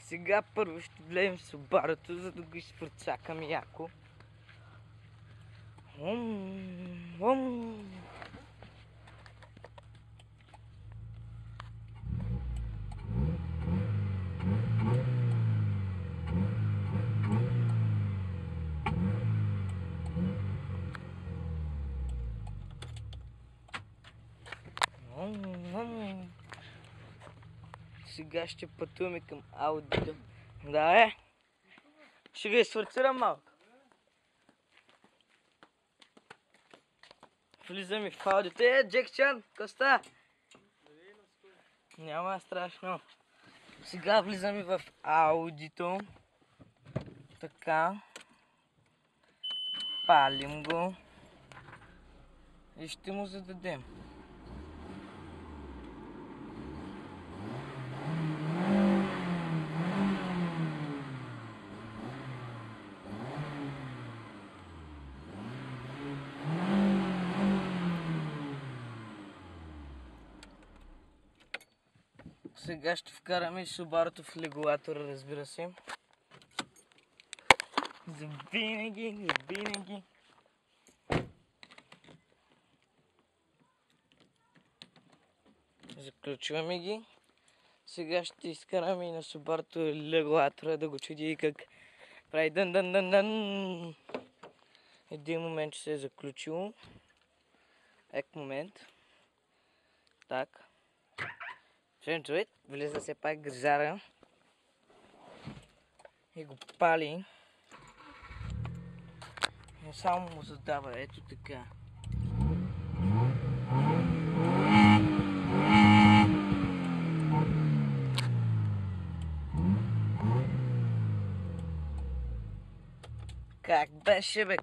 Сега първо ще влеем в Субарото, за да го изпрецакам яко. Сега ще пътуваме към Аудито. Да, ще ви свърцирам малко. Влизаме в Аудито. Джекчан, Коста! Няма страшно. Сега влизаме в Аудито. Така. Палим го. И ще му зададем. Сега ще вкараме Субарото в регулатора, разбира се. За винаги. Заключваме ги. Сега ще изкараме и на Субарото регулатора да го чуди как прави дън. Един момент ще се е заключило. Момент. Так. Чует, влиза се пак грижара и го пали. И само му задава, ето така. Как беше, бе?